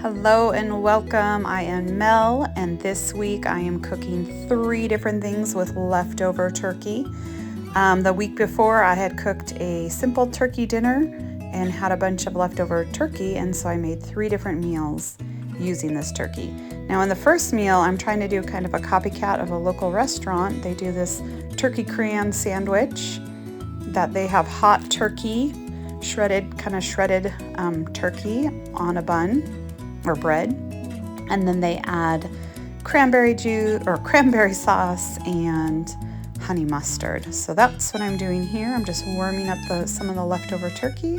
Hello and welcome. I am Mel, and this week I am cooking 3 different things with leftover turkey. The week before I had cooked a simple turkey dinner and had a bunch of leftover turkey, and so I made 3 different meals using this turkey. Now in the first meal I'm trying to do kind of a copycat of a local restaurant. They do this Turkey-Cran sandwich that they have hot turkey, shredded turkey on a bun or bread, and then they add cranberry juice or cranberry sauce and honey mustard. So that's what I'm doing here. I'm just warming up some of the leftover turkey,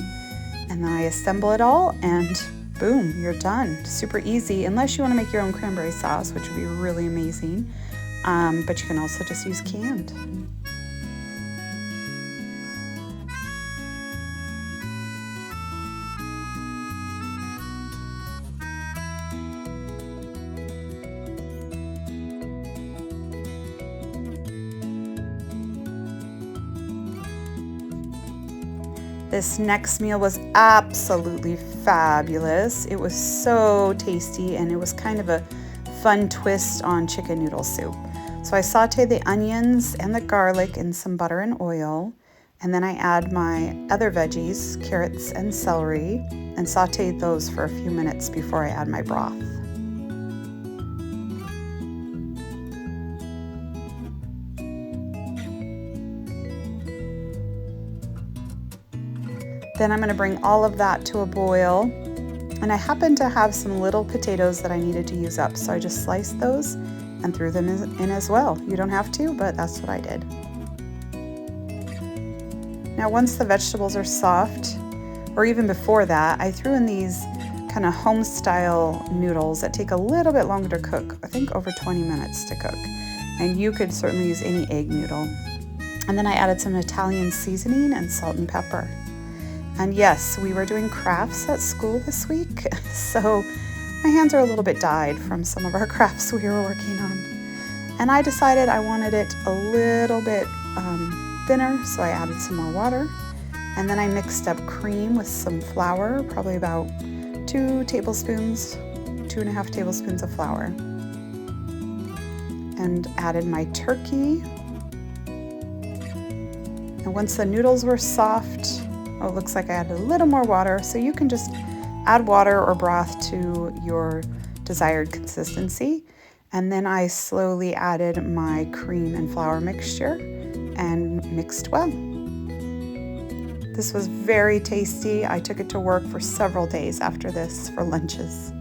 and then I assemble it all and boom, you're done. Super easy, unless you want to make your own cranberry sauce, which would be really amazing, but you can also just use canned. This next meal was absolutely fabulous. It was so tasty, and it was kind of a fun twist on chicken noodle soup. So I sauteed the onions and the garlic in some butter and oil, and then I add my other veggies, carrots and celery, and sauteed those for a few minutes before I add my broth. Then I'm going to bring all of that to a boil, and I happen to have some little potatoes that I needed to use up, so I just sliced those and threw them in as well. You don't have to, but that's what I did. Now once the vegetables are soft, or even before that, I threw in these kind of home style noodles that take a little bit longer to cook. I think over 20 minutes to cook, and you could certainly use any egg noodle. And then I added some Italian seasoning and salt and pepper. And yes, we were doing crafts at school this week, so my hands are a little bit dyed from some of our crafts we were working on. And I decided I wanted it a little bit thinner, so I added some more water. And then I mixed up cream with some flour, probably about 2.5 tablespoons of flour. And added my turkey. And once the noodles were soft, it looks like I added a little more water, so you can just add water or broth to your desired consistency. And then I slowly added my cream and flour mixture and mixed well. This was very tasty. I took it to work for several days after this for lunches.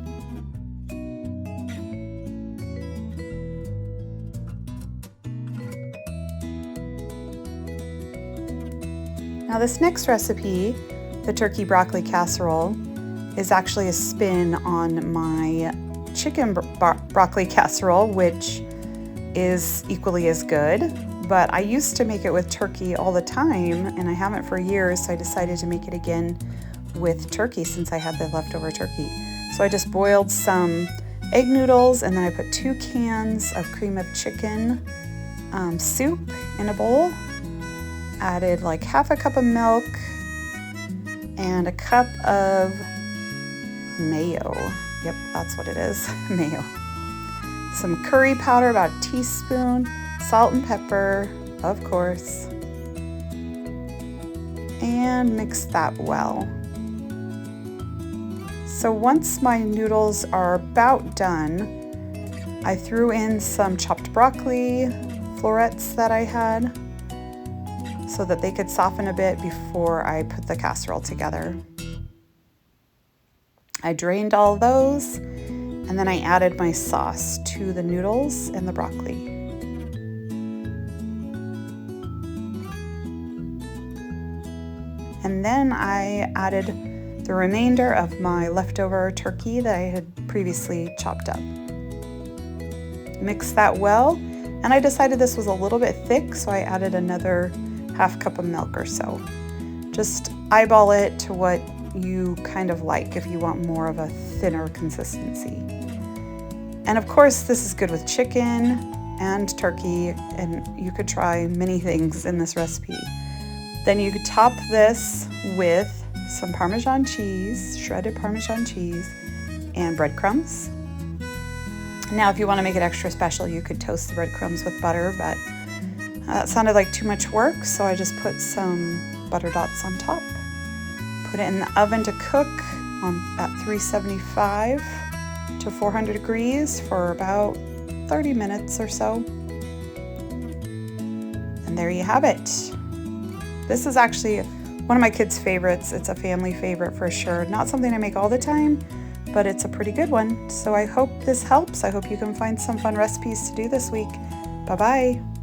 Now this next recipe, the turkey broccoli casserole, is actually a spin on my chicken broccoli casserole, which is equally as good, but I used to make it with turkey all the time, and I haven't for years, so I decided to make it again with turkey since I had the leftover turkey. So I just boiled some egg noodles, and then I put 2 cans of cream of chicken soup in a bowl. Added like half a cup of milk and a cup of mayo. Yep, that's what it is, mayo. Some curry powder, about a teaspoon, salt and pepper, of course, and mix that well. So once my noodles are about done, I threw in some chopped broccoli florets that I had, so that they could soften a bit before I put the casserole together. I drained all those, and then I added my sauce to the noodles and the broccoli. And then I added the remainder of my leftover turkey that I had previously chopped up. Mixed that well, and I decided this was a little bit thick, so I added another half cup of milk or so. Just eyeball it to what you kind of like if you want more of a thinner consistency. And of course, this is good with chicken and turkey, and you could try many things in this recipe. Then you could top this with some Parmesan cheese, shredded Parmesan cheese, and breadcrumbs. Now, if you want to make it extra special, you could toast the breadcrumbs with butter, but that sounded like too much work, so I just put some butter dots on top. Put it in the oven to cook at 375 to 400 degrees for about 30 minutes or so. And there you have it. This is actually one of my kids' favorites. It's a family favorite for sure. Not something I make all the time, but it's a pretty good one. So I hope this helps. I hope you can find some fun recipes to do this week. Bye-bye.